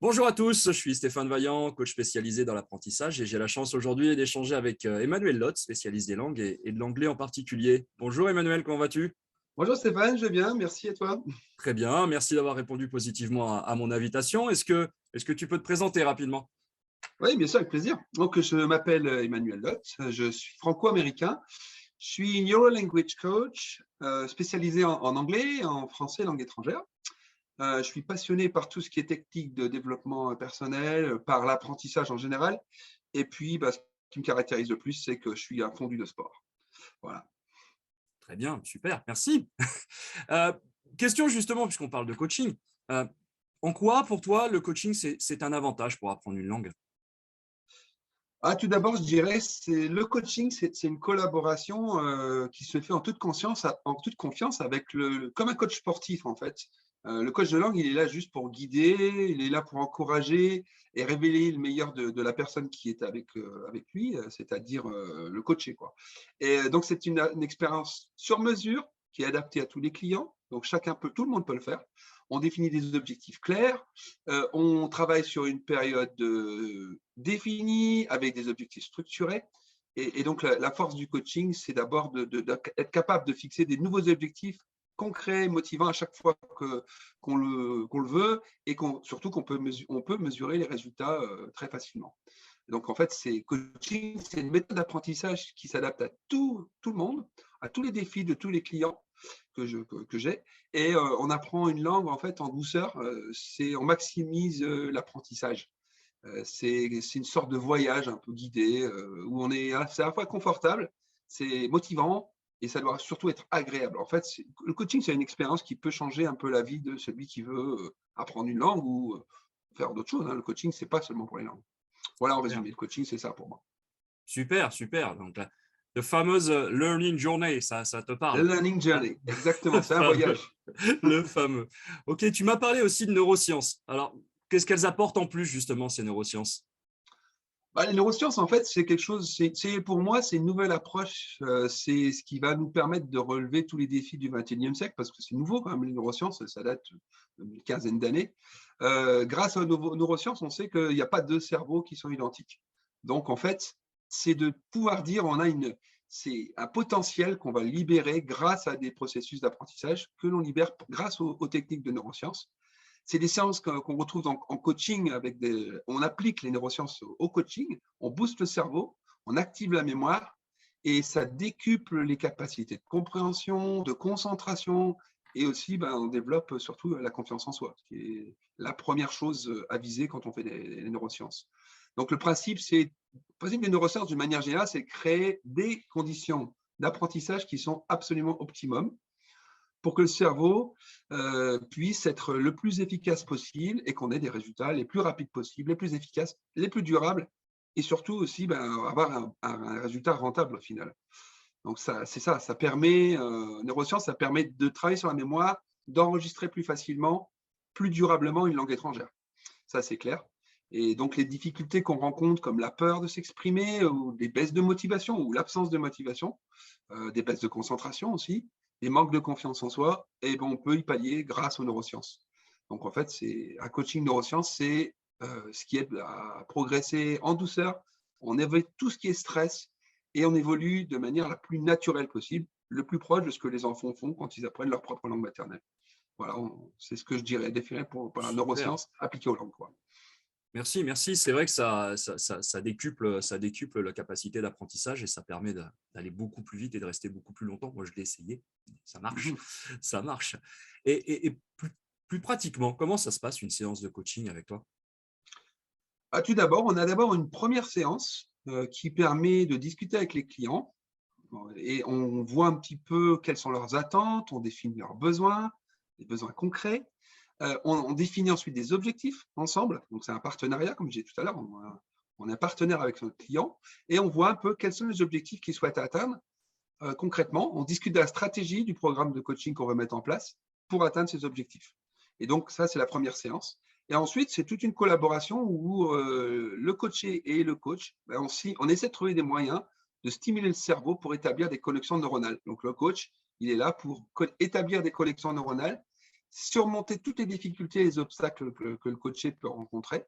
Bonjour à tous, je suis Stéphane Vaillant, coach spécialisé dans l'apprentissage et j'ai la chance aujourd'hui d'échanger avec Emmanuel Lotz, spécialiste des langues et de l'anglais en particulier. Bonjour Emmanuel, comment vas-tu? Bonjour Stéphane, je vais bien, merci et toi? Très bien, merci d'avoir répondu positivement à mon invitation. Est-ce que tu peux te présenter rapidement? Oui, bien sûr, avec plaisir. Donc, je m'appelle Emmanuel Lott, je suis franco-américain, je suis Neuro Language Coach, spécialisé en anglais, en français, langue étrangère. Je suis passionné par tout ce qui est technique de développement personnel, par l'apprentissage en général. Et puis, ce qui me caractérise le plus, c'est que je suis un fondu de sport. Voilà. Très bien, super, merci. Euh, Question justement, puisqu'on parle de coaching, euh, en quoi pour toi le coaching c'est un avantage pour apprendre une langue? Tout d'abord, je dirais, c'est le coaching, c'est une collaboration qui se fait en toute conscience, en toute confiance avec comme un coach sportif en fait. Le coach de langue, il est là juste pour guider, il est là pour encourager et révéler le meilleur de la personne qui est avec lui, c'est-à-dire le coacher, quoi. Et donc, c'est une expérience sur mesure qui est adaptée à tous les clients. Donc, tout le monde peut le faire. On définit des objectifs clairs, on travaille sur une période définie avec des objectifs structurés. Et donc, la force du coaching, c'est d'abord d'être capable de fixer des nouveaux objectifs concrets, motivants à chaque fois qu'on le veut et surtout on peut mesurer les résultats très facilement. Donc, en fait, coaching, c'est une méthode d'apprentissage qui s'adapte à tout le monde, à tous les défis de tous les clients que j'ai. Et on apprend une langue en fait en douceur. On maximise l'apprentissage. C'est une sorte de voyage un peu guidé où c'est à la fois confortable, c'est motivant et ça doit surtout être agréable. En fait, le coaching, c'est une expérience qui peut changer un peu la vie de celui qui veut apprendre une langue ou faire d'autres choses, hein. Le coaching, c'est pas seulement pour les langues. Voilà en Super, résumé, le coaching, c'est ça pour moi. super, super. Donc, la fameuse learning journey, ça te Le parle? learning Hein. journey, Le exactement, c'est un fameux. voyage. Le fameux. Ok, tu m'as parlé aussi de neurosciences. Alors, qu'est-ce qu'elles apportent en plus, justement, ces neurosciences? Les neurosciences, en fait, c'est quelque chose, pour moi, c'est une nouvelle approche. C'est ce qui va nous permettre de relever tous les défis du XXIe siècle, parce que c'est nouveau quand même, les neurosciences, ça date d'une quinzaine d'années. Grâce aux neurosciences, on sait qu'il n'y a pas deux cerveaux qui sont identiques. Donc, en fait, c'est de pouvoir dire, c'est un potentiel qu'on va libérer grâce à des processus d'apprentissage que l'on libère grâce aux techniques de neurosciences. C'est des séances qu'on retrouve en coaching on applique les neurosciences au coaching, on booste le cerveau, on active la mémoire et ça décuple les capacités de compréhension, de concentration et aussi on développe surtout la confiance en soi, qui est la première chose à viser quand on fait les neurosciences. Donc le principe des neurosciences d'une manière générale, c'est créer des conditions d'apprentissage qui sont absolument optimum pour que le cerveau puisse être le plus efficace possible et qu'on ait des résultats les plus rapides possibles, les plus efficaces, les plus durables et surtout aussi avoir un résultat rentable au final. Donc c'est ça, ça permet, neurosciences, ça permet de travailler sur la mémoire, d'enregistrer plus facilement, plus durablement une langue étrangère. Ça, c'est clair. Et donc, les difficultés qu'on rencontre, comme la peur de s'exprimer, ou des baisses de motivation, ou l'absence de motivation, des baisses de concentration aussi, des manques de confiance en soi, et on peut y pallier grâce aux neurosciences. Donc, en fait, c'est un coaching neurosciences, c'est ce qui aide à progresser en douceur, on évite tout ce qui est stress, et on évolue de manière la plus naturelle possible, le plus proche de ce que les enfants font quand ils apprennent leur propre langue maternelle. Voilà, c'est ce que je dirais, définir pour la Super. neuroscience appliquée aux langues, quoi. Merci, merci. C'est vrai que ça décuple la capacité d'apprentissage et ça permet d'aller beaucoup plus vite et de rester beaucoup plus longtemps. Moi, je l'ai essayé. Ça marche. Mhm. Ça marche. Et plus pratiquement, comment ça se passe une séance de coaching avec toi? Tout d'abord, on a d'abord une première séance qui permet de discuter avec les clients et on voit un petit peu quelles sont leurs attentes, on définit leurs besoins, des besoins concrets. On définit ensuite des objectifs ensemble. Donc, c'est un partenariat, comme je disais tout à l'heure. On est un partenaire avec notre client et on voit un peu quels sont les objectifs qu'il souhaite atteindre concrètement. On discute de la stratégie du programme de coaching qu'on veut mettre en place pour atteindre ces objectifs. Et donc, ça, c'est la première séance. Et ensuite, c'est toute une collaboration où le coaché et le coach, on essaie de trouver des moyens de stimuler le cerveau pour établir des connexions neuronales. Donc, le coach, il est là pour établir des connexions neuronales surmonter toutes les difficultés et les obstacles que le coaché peut rencontrer.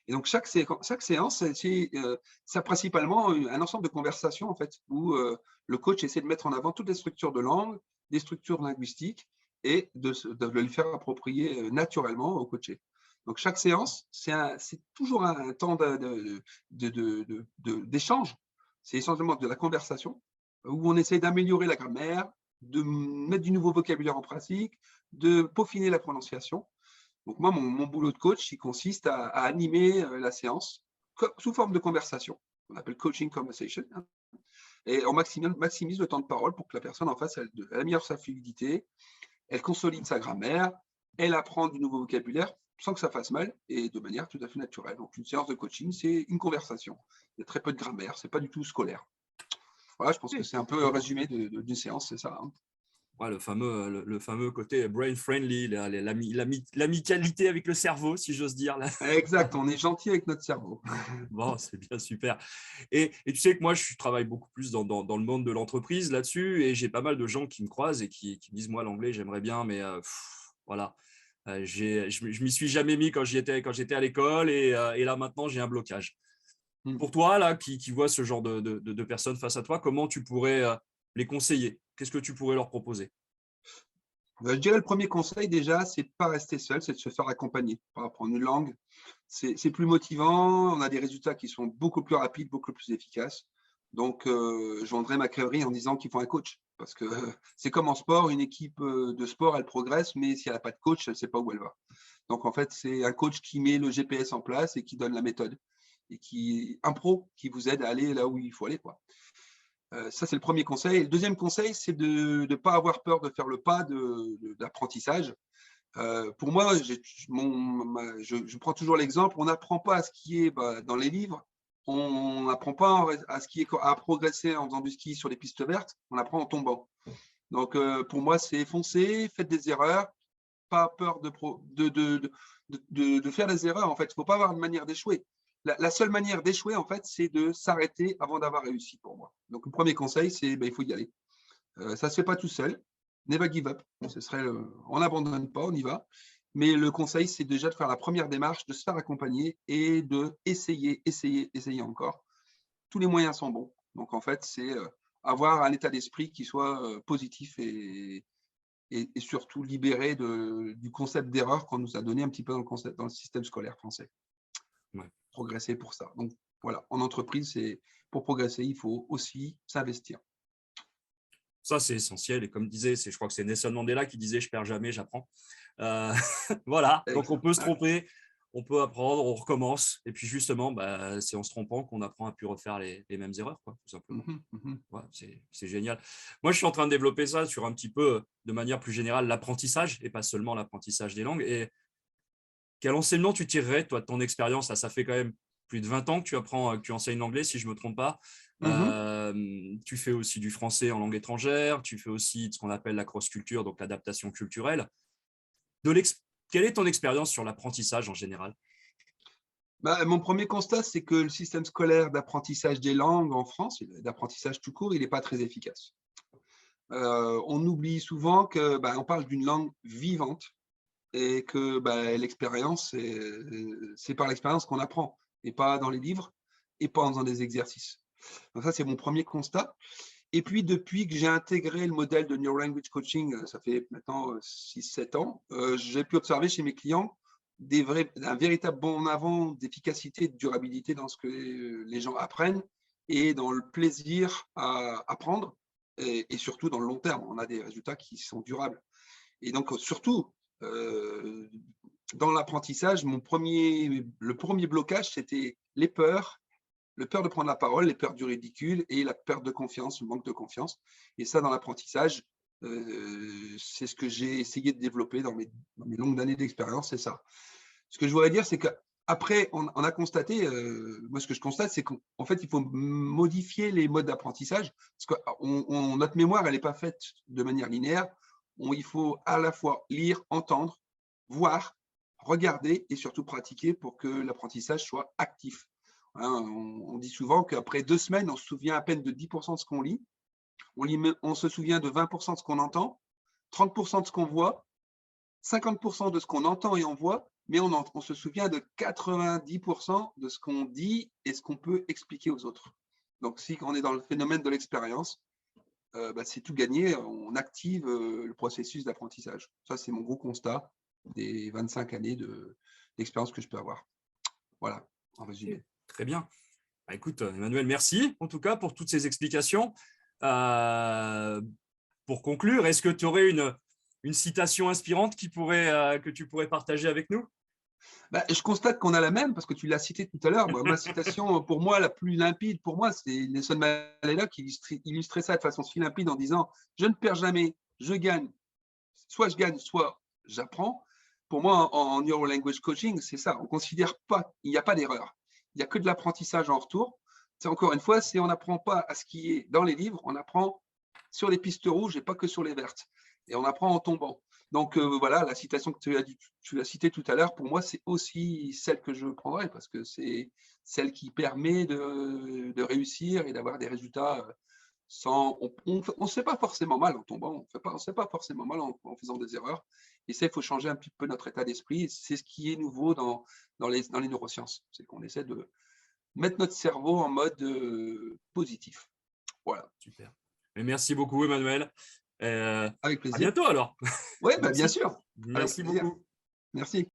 Et donc, chaque séance, c'est principalement un ensemble de conversations, en fait, où le coach essaie de mettre en avant toutes les structures de langue, des structures linguistiques, et de le faire approprier naturellement au coaché. Donc, chaque séance, c'est toujours un temps d'échange. C'est essentiellement de la conversation, où on essaie d'améliorer la grammaire, de mettre du nouveau vocabulaire en pratique, de peaufiner la prononciation. Donc moi, mon boulot de coach, il consiste à animer la séance sous forme de conversation. On appelle coaching conversation. Hein. Et on maximise le temps de parole pour que la personne en face, elle améliore sa fluidité, elle consolide sa grammaire, elle apprend du nouveau vocabulaire sans que ça fasse mal et de manière tout à fait naturelle. Donc une séance de coaching, c'est une conversation. Il y a très peu de grammaire, c'est pas du tout scolaire. Voilà, je pense que c'est un peu un résumé d'une séance, c'est ça. Hein. Ouais, le fameux côté brain friendly, l'amicalité avec le cerveau, si j'ose dire. Là. Exact, on est gentil avec notre cerveau. Bon, c'est bien, super. Et tu sais que moi, je travaille beaucoup plus dans le monde de l'entreprise là-dessus, et j'ai pas mal de gens qui me croisent et qui me disent, moi, l'anglais, j'aimerais bien, mais voilà. Je m'y suis jamais mis quand j'étais à l'école, et là, maintenant, j'ai un blocage. Pour toi, là, qui vois ce genre de personnes face à toi, comment tu pourrais les conseiller? Qu'est-ce que tu pourrais leur proposer? Je dirais le premier conseil déjà, c'est de ne pas rester seul, c'est de se faire accompagner pour apprendre une langue. C'est plus motivant, on a des résultats qui sont beaucoup plus rapides, beaucoup plus efficaces. Donc, je vendrai ma crèverie en disant qu'il faut un coach. Parce que c'est comme en sport, une équipe de sport, elle progresse, mais si elle n'a pas de coach, elle ne sait pas où elle va. Donc, en fait, c'est un coach qui met le GPS en place et qui donne la méthode. Et un pro qui vous aide à aller là où il faut aller, quoi. Ça, c'est le premier conseil. Le deuxième conseil, c'est de ne pas avoir peur de faire le pas d'apprentissage. Pour moi, je prends toujours l'exemple, on n'apprend pas à skier dans les livres, on n'apprend pas à skier, à progresser en faisant du ski sur les pistes vertes, on apprend en tombant. Donc, pour moi, c'est foncer, faites des erreurs, pas peur de faire des erreurs. En fait, il ne faut pas avoir une manière d'échouer. La seule manière d'échouer, en fait, c'est de s'arrêter avant d'avoir réussi pour moi. Donc, le premier conseil, c'est il faut y aller. Ça ne se fait pas tout seul. Never give up. On n'abandonne pas, on y va. Mais le conseil, c'est déjà de faire la première démarche, de se faire accompagner et de essayer encore. Tous les moyens sont bons. Donc, en fait, c'est avoir un état d'esprit qui soit positif et surtout libéré du concept d'erreur qu'on nous a donné un petit peu dans le système scolaire français. Ouais. Progresser pour ça. Donc, voilà, en entreprise, pour progresser, il faut aussi s'investir. Ça, c'est essentiel. Et comme disait, je crois que c'est Nelson Mandela qui disait « Je perds jamais, j'apprends ». Voilà, donc on peut se tromper, on peut apprendre, on recommence. Et puis justement, c'est en se trompant qu'on apprend à ne plus refaire les mêmes erreurs, quoi, tout simplement. Ouais, c'est génial. Moi, je suis en train de développer ça sur un petit peu, de manière plus générale, l'apprentissage, et pas seulement l'apprentissage des langues. Et quel enseignement tu tirerais, toi, de ton expérience? Ça fait quand même plus de 20 ans que tu enseignes l'anglais, si je ne me trompe pas. Tu fais aussi du français en langue étrangère, tu fais aussi ce qu'on appelle la cross-culture, donc l'adaptation culturelle. Quelle est ton expérience sur l'apprentissage en général? Mon premier constat, c'est que le système scolaire d'apprentissage des langues en France, d'apprentissage tout court, il n'est pas très efficace. On oublie souvent qu'on parle d'une langue vivante et que l'expérience, c'est par l'expérience qu'on apprend, et pas dans les livres, et pas en faisant des exercices. Donc ça, c'est mon premier constat. Et puis, depuis que j'ai intégré le modèle de Neurolanguage Coaching, ça fait maintenant 6-7 ans, j'ai pu observer chez mes clients un véritable bond en avant d'efficacité et de durabilité dans ce que les gens apprennent et dans le plaisir à apprendre et surtout dans le long terme. On a des résultats qui sont durables. Et donc, surtout, dans l'apprentissage, le premier blocage, c'était les peurs. Le peur de prendre la parole, les peurs du ridicule et la perte de confiance, le manque de confiance. Et ça, dans l'apprentissage, c'est ce que j'ai essayé de développer dans mes longues années d'expérience, c'est ça. Ce que je voudrais dire, c'est qu'après, on a constaté, moi ce que je constate, c'est qu'en fait, il faut modifier les modes d'apprentissage, parce que notre mémoire, elle n'est pas faite de manière linéaire. Il faut à la fois lire, entendre, voir, regarder et surtout pratiquer pour que l'apprentissage soit actif. On dit souvent qu'après 2 semaines, on se souvient à peine de 10% de ce qu'on lit. On se souvient de 20% de ce qu'on entend, 30% de ce qu'on voit, 50% de ce qu'on entend et on voit, mais on se souvient de 90% de ce qu'on dit et ce qu'on peut expliquer aux autres. Donc, si on est dans le phénomène de l'expérience, c'est tout gagné, on active le processus d'apprentissage. Ça, c'est mon gros constat des 25 années d'expérience que je peux avoir. Voilà, en résumé. Très bien. Bah, écoute, Emmanuel, merci en tout cas pour toutes ces explications. Pour conclure, est-ce que tu aurais une citation inspirante que tu pourrais partager avec nous? Je constate qu'on a la même, parce que tu l'as cité tout à l'heure. Ma citation, pour moi, la plus limpide, pour moi, c'est Nelson Mandela qui illustrait ça de façon si limpide en disant « Je ne perds jamais, je gagne. Soit je gagne, soit j'apprends ». Pour moi, en Neuro Language Coaching, c'est ça. On ne considère pas, il n'y a pas d'erreur. Il n'y a que de l'apprentissage en retour. C'est encore une fois, on n'apprend pas à ce qui est dans les livres, on apprend sur les pistes rouges et pas que sur les vertes. Et on apprend en tombant. Donc voilà, la citation que tu l'as citée tout à l'heure, pour moi, c'est aussi celle que je prendrai parce que c'est celle qui permet de réussir et d'avoir des résultats sans. On ne se fait pas forcément mal en tombant, on ne se fait pas forcément mal en faisant des erreurs. Et ça, il faut changer un petit peu notre état d'esprit. C'est ce qui est nouveau dans les neurosciences. C'est qu'on essaie de mettre notre cerveau en mode positif. Voilà. Super. Et merci beaucoup, Emmanuel. Avec plaisir. À bientôt alors. Oui, bien sûr. Merci beaucoup. Merci.